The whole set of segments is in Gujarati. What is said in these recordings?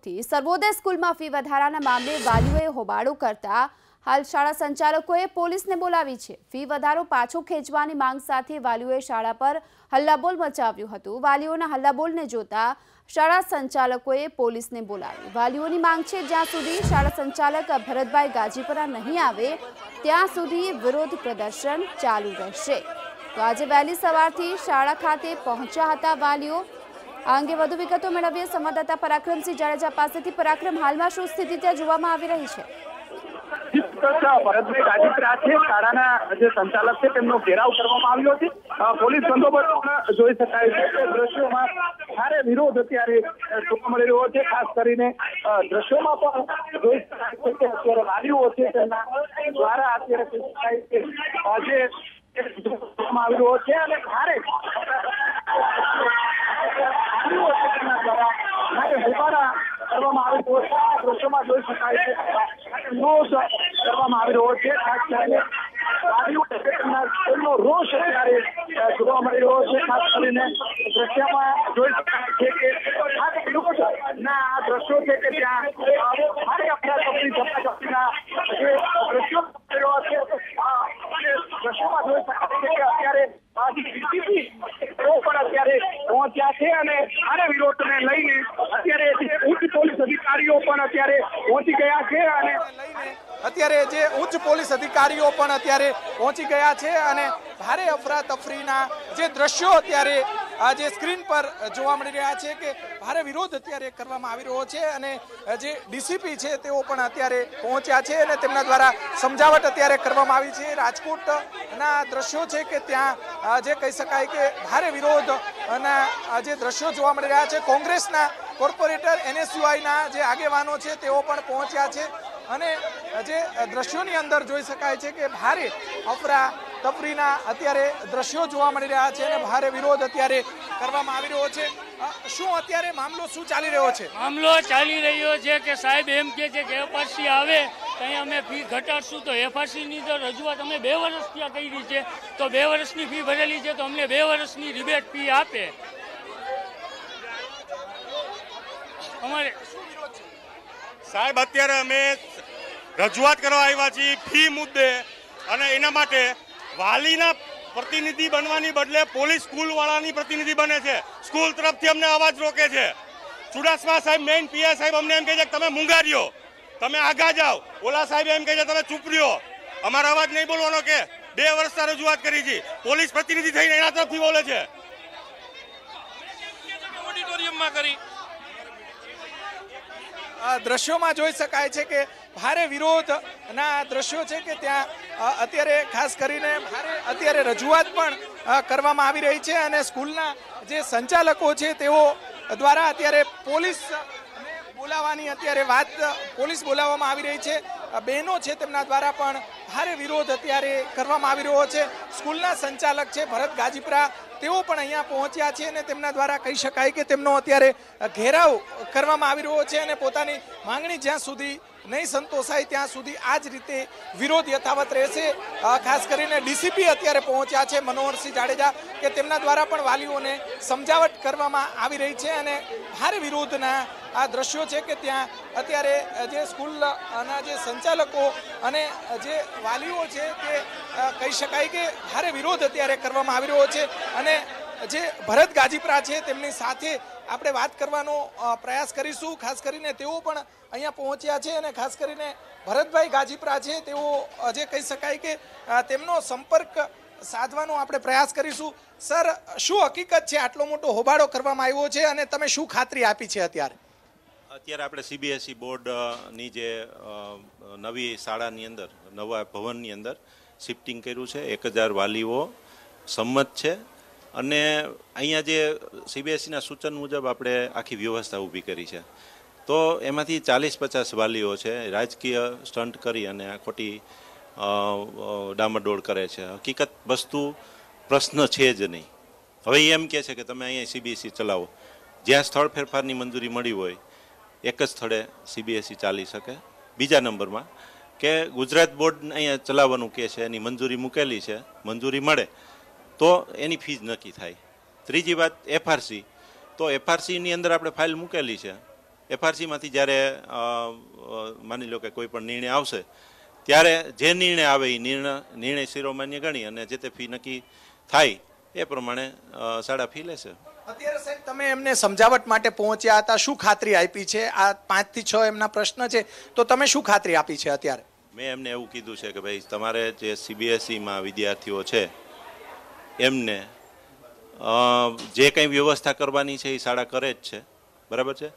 સર્વોદય સ્કૂલમાં ફી વધારાના મામલે વાલીઓએ હોબાળો કરતા હાલ શાળા સંચાલકોએ પોલીસને બોલાવી છે। ફી વધારો પાછો ખેંચવાની માંગ સાથે વાલીઓએ શાળા પર હલ્લાબોલ મચાવ્યું હતું। વાલીઓના હલ્લાબોલને જોતા શાળા સંચાલકોએ પોલીસને બોલાવી। વાલીઓની માંગ છે જ્યાં સુધી શાળા સંચાલક ભરતભાઈ ગાજીપરા નહીં આવે ત્યાં સુધી વિરોધ પ્રદર્શન ચાલુ રહેશે। તો આજે વહેલી સવારથી શાળા ખાતે પહોંચ્યા હતા વાલીઓ। આ અંગે વધુ વિગતો મેળવીએ સંવાદદાતા પરાક્રમસિંહ જાડેજા પાસેથી। પરાક્રમ, હાલમાં શું સ્થિતિ ત્યાં જોવામાં આવી રહી છે? ભરતભાઈ ગાજીપરા છે, શાળાના જે સંચાલક છે તેમનો ઘેરાવ કરવામાં આવ્યો છે। પોલીસ બંદોબસ્ત પણ જોઈ શકાય છે કે દ્રશ્યોમાં ભારે વિરોધ અત્યારે જોવા મળી રહ્યો છે। ખાસ કરીને દ્રશ્યોમાં પણ જોઈ શકાય છે કે અત્યારે વાલીઓ છે તેમના દ્વારા અત્યારે કહી શકાય કે આજે આવી રહ્યો છે અને ભારે કરવામાં આવી રહ્યો છે। આ દ્રશ્યોમાં જોઈ શકાય છે રોષ કરવામાં આવી રહ્યો છે। ખાસ કરીને વાલીઓ રોષ અત્યારે જોવા મળી રહ્યો છે। ખાસ કરીને દ્રશ્યમાં જોઈ શકાય છે કે આ દ્રશ્યો છે કે ત્યાં ભારે અફરાતફરી ઝપાઝપીના જે દ્રશ્યો દ્રશ્યોમાં જોઈ શકાય છે કે અત્યારે પણ અત્યારે પહોંચ્યા છે અને ભારે વિરોધને લઈને અત્યારે ઉચ્ચ પોલીસ અધિકારીઓ પણ અત્યારે પહોંચી ગયા છે અને અત્યારે જે ઉચ્ચ પોલીસ અધિકારીઓ પણ અત્યારે પહોંચી ગયા છે અને ભારે અફરાતફરીના જે દ્રશ્યો અત્યારે જે સ્ક્રીન પર જોવા મળી રહ્યા છે કે ભારે વિરોધ અત્યારે કરવામાં આવી રહ્યો છે અને જે ડીસીપી છે તેઓ પણ અત્યારે પહોંચ્યા છે અને તેમના દ્વારા સમજાવટ અત્યારે કરવામાં આવી છે। રાજકોટના દ્રશ્યો છે કે ત્યાં જે કહી શકાય કે ભારે વિરોધ અને જે દ્રશ્યો જોવા મળી રહ્યા છે। કોંગ્રેસના કોર્પોરેટર NSUIના જે આગેવાનો છે તેઓ પણ પહોંચ્યા છે અને જે દ્રશ્યોની અંદર જોઈ શકાય છે કે ભારે અફરાતફરીના અત્યારે દ્રશ્યો જોવા મળી રહ્યા છે અને ભારે વિરોધ અત્યારે કરવામાં આવી રહ્યો છે। શું અત્યારે મામલો શું ચાલી રહ્યો છે? મામલો ચાલી રહ્યો છે કે સાહેબ એમ કે છે કે FRC આવે ત્યાં અમે ફી ઘટાડશું તો FRCની તો રજૂઆત અમે 2 વર્ષ ત્યાં કરી છે તો 2 વર્ષની ફી ભરેલી છે તો અમને 2 વર્ષની રિબેટ ફી આપે। અમારે સાહેબ અત્યારે અમે રજૂઆત કરવા આવ્યા છીએ ફી મુદ્દે અને એના માટે વાલીના પ્રતિનિધિ બનવાની બદલે પોલીસ સ્કૂલવાળાની પ્રતિનિધિ બને છે। સ્કૂલ તરફથી અમને અવાજ રોકે છે। ચુડાસમા સાહેબ મેઇન PI સાહેબ અમને એમ કહે છે કે તમે મૂંગા તમે આગા જાઓ। ઓલા સાહેબ એમ કહે છે તમે ચૂપ રહ્યો, અમારો અવાજ નહીં બોલવાનો કે 2 વર્ષથી રજૂઆત કરી છે। પોલીસ પ્રતિનિધિ થઈને એના તરફથી બોલે છે। ઓડિટોરિયમમાં કરી દ્રશ્યોમાં જોઈ શકાય છે કે ભારે વિરોધના દ્રશ્યો છે કે ત્યાં અત્યારે ખાસ કરીને ભારે અત્યારે રજૂઆત પણ કરવામાં આવી રહી છે અને સ્કૂલના જે સંચાલકો છે તેઓ દ્વારા અત્યારે પોલીસ બોલાવવાની અત્યારે વાત પોલીસ બોલાવવામાં આવી રહી છે। બહેનો છે તેમના દ્વારા પણ ભારે વિરોધ અત્યારે કરવામાં આવી રહ્યો છે। સ્કૂલના સંચાલક છે ભરત ગાજીપરા તેઓ પણ અહીંયા પહોંચ્યા છે અને તેમના દ્વારા કહી શકાય કે તેમનો અત્યારે ઘેરાવ કરવામાં આવી રહ્યો છે અને પોતાની માંગણી જ્યાં સુધી નહીં સંતોષાય ત્યાં સુધી આ જ રીતે વિરોધ યથાવત રહેશે। ખાસ કરીને ડીસીપી અત્યારે પહોંચ્યા છે મનોહરસિંહ જાડેજા કે તેમના દ્વારા પણ વાલીઓને સમજાવટ કરવામાં આવી રહી છે અને ભારે વિરોધના આ દ્રશ્યો છે કે ત્યાં અત્યારે જે સ્કૂલના જે સંચાલકો અને જે વાલીઓ છે તે કહી શકાય કે ભારે વિરોધ અત્યારે કરવામાં આવી રહ્યો છે અને જે ભરત ગાજીપરા છે તેમની સાથે આપણે વાત કરવાનો પ્રયાસ કરીશું। ખાસ કરીને તેઓ પણ અહીંયા પહોંચ્યા છે અને ખાસ કરીને ભરતભાઈ ગાજીપરા છે તેઓ જે કહી શકાય કે તેમનો સંપર્ક સાધવાનો આપણે પ્રયાસ કરીશું। સર, શું હકીકત છે આટલો મોટો હોબાળો કરવામાં આવ્યો છે અને તમે શું ખાતરી આપી છે અત્યારે? અત્યારે આપણે CBSE બોર્ડની જે નવી શાળાની અંદર નવા ભવનની અંદર શિફ્ટિંગ કર્યું છે। 1000 વાલીઓ સંમત છે અને અહીંયા જે CBSEના સૂચન મુજબ આપણે આખી વ્યવસ્થા ઊભી કરી છે તો એમાંથી 40-50 વાલીઓ છે રાજકીય સ્ટન્ટ કરી અને આ ખોટી ડામાડોળ કરે છે। હકીકત વસ્તુ પ્રશ્ન છે જ નહીં। હવે એમ કહે છે કે તમે અહીંયા CBSE ચલાવો, જ્યાં સ્થળ ફેરફારની મંજૂરી મળી હોય એક જ સ્થળે CBSE ચાલી શકે। બીજા નંબરમાં કે ગુજરાત બોર્ડ અહીંયા ચલાવવાનું કહે છે, એની મંજૂરી મૂકેલી છે, મંજૂરી મળે તો એની ફીસ નક્કી થાય। ત્રીજી વાત FRC, તો FRCની અંદર આપણે ફાઇલ મૂકેલી છે, એફઆરસીમાંથી જ્યારે માની લો કે કોઈ પણ નિર્ણય આવશે ત્યારે જે નિર્ણય આવે એ નિર્ણય શિરોમાન્ય ગણી અને જે તે ફી નક્કી થાય એ પ્રમાણે શાળા ફી લેશે. અત્યારે સાહેબ તમે એમને સમજાવટ માટે પહોંચ્યા હતા, શું ખાતરી આપી છે? આ 5 થી 6 એમના પ્રશ્ન છે, તો તમે શું ખાતરી આપી છે અત્યારે? મેં એમને એવું કીધું છે કે ભાઈ તમારે જે CBSEમાં વિદ્યાર્થીઓ છે એમને જે કંઈ વ્યવસ્થા કરવાની છે એ શાળા કરે જ છે, બરાબર છે,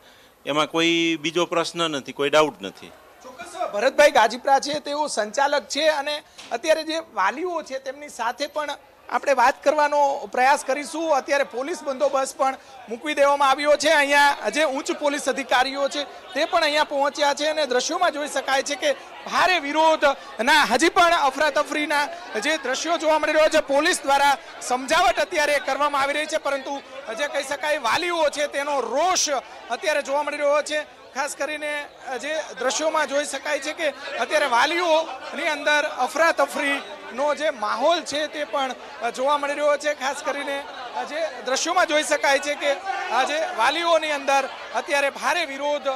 એમાં કોઈ બીજો પ્રશ્ન નથી, કોઈ ડાઉટ નથી. ચોક્કસ ભરતભાઈ ગાજીપરા છે, તેઓ સંચાલક છે અને અત્યારે જે વાલીઓ છે તેમની સાથે પણ આપણે વાત કરવાનો પ્રયાસ કરીશું. અત્યારે પોલીસ બંદોબસ્ત પણ મૂકવી દેવામાં આવ્યો છે. અહીંયા જે ઉચ્ચ પોલીસ અધિકારીઓ છે તે પણ અહીંયા પહોંચ્યા છે અને દ્રશ્યોમાં જોઈ શકાય છે કે ભારે વિરોધના હજી પણ અફરાતફરીના જે દ્રશ્યો જોવા મળી રહ્યો છે. પોલીસ દ્વારા સમજાવટ અત્યારે કરવામાં આવી રહી છે, પરંતુ જે કહી શકાય વાલીઓ છે તેનો રોષ અત્યારે જોવા મળી રહ્યો છે. ખાસ કરીને જે દ્રશ્યોમાં જોઈ શકાય છે કે અત્યારે વાલીઓની અંદર અફરાતફરીનો જે માહોલ છે તે પણ જોવા મળી રહ્યો છે. ખાસ કરીને જે દ્રશ્યોમાં જોઈ શકાય છે કે આજે વાલીઓની અંદર અત્યારે ભારે વિરોધ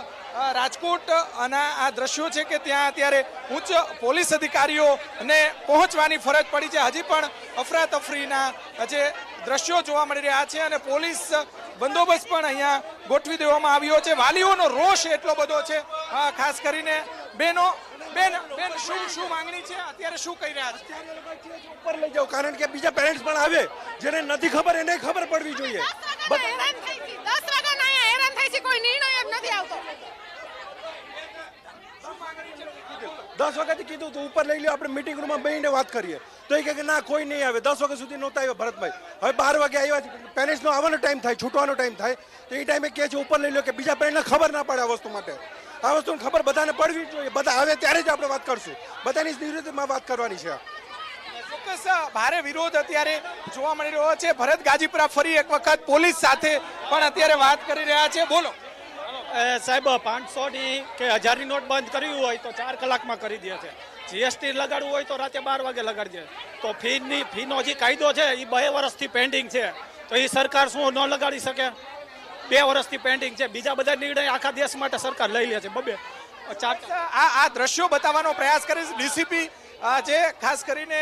રાજકોટ અને આ દ્રશ્યો છે કે ત્યાં અત્યારે ઉચ્ચ પોલીસ અધિકારીઓને પહોંચવાની ફરજ પડી છે. હજી પણ અફરાતફરીના જે દ્રશ્યો જોવા મળી રહ્યા છે અને પોલીસ બંદોબસ્ત પણ અહીંયા ગોઠવી દેવામાં આવ્યો છે. વાલીઓનો રોષ એટલો બધો છે. ખાસ કરીને બેન શું માંગણી છે? અત્યારે શું કહી રહ્યા છે? ઉપર લઈ જાઓ, કારણ કે બીજા પેરેન્ટ્સ પણ આવે, જેને નથી ખબર એને ખબર પડવી જોઈએ. 10 વાગ્યાના હેરાન થાય છે, કોઈ નિર્ણય જ નથી આવતો. 10 વાગ્યાથી કીધું તો ઉપર લઈ લો, આપણે મીટિંગ રૂમમાં બેસીને વાત કરીએ તો એ કહે કે ના કોઈ નહીં આવે. 10 વાગ્યા સુધી નહોતા આવ્યા ભરતભાઈ. હવે 12 વાગે આવ્યા, પેરેન્ટ્સનો આવવાનો ટાઈમ થાય, છૂટવાનો ટાઈમ થાય તો એ ટાઈમે કહે છે ઉપર લઈ લો કે બીજા પેરેન્ટ્સને ખબર ના પડે આ વસ્તુ માટે. આ વસ્તુની ખબર બધાને પડવી જોઈએ. બધા આવે ત્યારે જ આપણે વાત કરશું, બધાની નિવૃત્તિમાં વાત કરવાની છે. ચોક્કસ ભારે વિરોધ અત્યારે જોવા મળી રહ્યો છે. ભરત ગાજીપરા ફરી એક વખત પોલીસ સાથે પણ અત્યારે વાત કરી રહ્યા છે. બોલો સાહેબ, 500 ની કે 1000 ની નોટ બંધ કરવી હોય તો 4 કલાકમાં કરી દે છે. GST લગાડવું હોય તો રાતે 12 વાગે લગાડી દે. તો ફીનો જે કાયદો છે એ 2 વર્ષથી પેન્ડિંગ છે, તો એ સરકાર શું ન લગાડી શકે? 2 વર્ષથી પેન્ડિંગ છે. બીજા બધા નિર્ણય આખા દેશ માટે સરકાર લઈ લે છે. આ દ્રશ્યો બતાવવાનો પ્રયાસ કરીશ. ડીસીપી જે ખાસ કરીને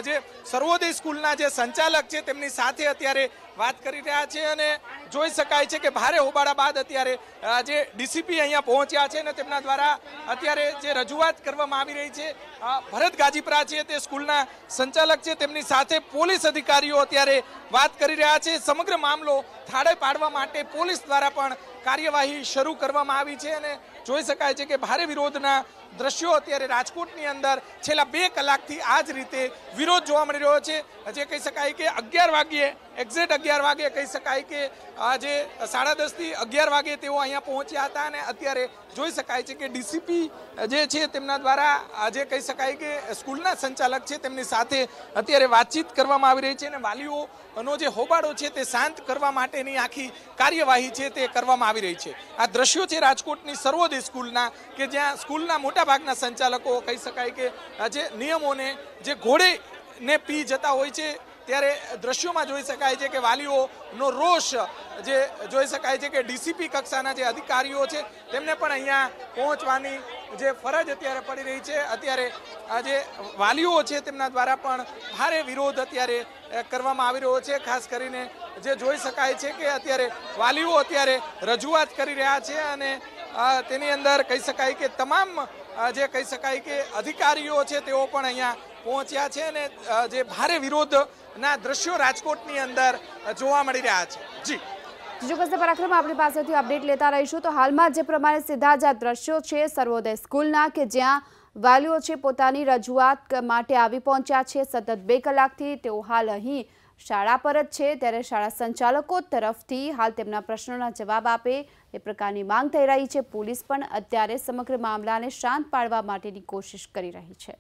જે સર્વોદય સ્કૂલના જે સંચાલક છે તેમની સાથે અત્યારે વાત કરી રહ્યા છે અને જોઈ શકાય છે કે ભારે હોબાળા બાદ અત્યારે જે ડીસીપી અહીંયા પહોંચ્યા છે અને તેમના દ્વારા અત્યારે જે રજૂઆત કરવામાં આવી રહી છે. ભરત ગાજીપરા છે તે સ્કૂલના સંચાલક છે, તેમની સાથે પોલીસ અધિકારીઓ અત્યારે વાત કરી રહ્યા છે. સમગ્ર મામલો થાળે પાડવા માટે પોલીસ દ્વારા પણ કાર્યવાહી શરૂ કરવામાં આવી છે અને જોઈ શકાય છે કે ભારે વિરોધના દ્રશ્યો અત્યારે રાજકોટની અંદર છેલ્લા 2 કલાકથી આ જ રીતે વિરોધ જોવા મળી રહ્યો છે. જે કહી શકાય કે 11 વાગ્યે એક્ઝેક્ટ 11 વાગે કહી શકાય કે જે 10:30 થી 11 વાગે તેઓ અહીંયા પહોંચ્યા હતા અને અત્યારે જોઈ શકાય છે કે ડીસીપી જે છે તેમના દ્વારા જે કહી શકાય કે સ્કૂલના સંચાલક છે તેમની સાથે અત્યારે વાતચીત કરવામાં આવી રહી છે અને વાલીઓનો જે હોબાળો છે તે શાંત કરવા માટેની આખી કાર્યવાહી છે તે કરવામાં આવી રહી છે. આ દ્રશ્યો છે રાજકોટની સર્વોદય સ્કૂલના કે જ્યાં સ્કૂલના મોટાભાગના સંચાલકો કહી શકાય કે જે નિયમોને જે ઘોડેને પી જતા હોય છે ત્યારે દ્રશ્યોમાં જોઈ શકાય છે કે વાલીઓનો રોષ જે જોઈ શકાય છે કે ડીસીપી કક્ષાના જે અધિકારીઓ છે તેમને પણ અહીંયા પહોંચવાની જે ફરજ અત્યારે પડી રહી છે. અત્યારે આ જે વાલીઓ છે તેમના દ્વારા પણ ભારે વિરોધ અત્યારે કરવામાં આવી રહ્યો છે. ખાસ કરીને જે જોઈ શકાય છે કે અત્યારે વાલીઓ અત્યારે રજૂઆત કરી રહ્યા છે અને તેની અંદર કહી શકાય કે તમામ જે કહી શકાય કે અધિકારીઓ છે તેઓ પણ અહીંયા પહોંચ્યા છે અને જે ભારે વિરોધના દ્રશ્યો રાજકોટની અંદર જોવા મળી રહ્યા છે. જી ચોક્કસ પરાક્રમ, આપણી પાસેથી અપડેટ લેતા રહીશું. તો હાલમાં જે પ્રમાણે સીધા જ આ દ્રશ્યો છે સર્વોદય સ્કૂલના કે જ્યાં વાલીઓ છે પોતાની રજૂઆત માટે આવી પહોંચ્યા છે. સતત 2 કલાકથી તેઓ હાલ અહીં શાળા પર જ છે, ત્યારે શાળા સંચાલકો તરફથી હાલ તેમના પ્રશ્નોના જવાબ આપે એ પ્રકારની માંગ થઈ રહી છે. પોલીસ પણ અત્યારે સમગ્ર મામલાને શાંત પાડવા માટેની કોશિશ કરી રહી છે.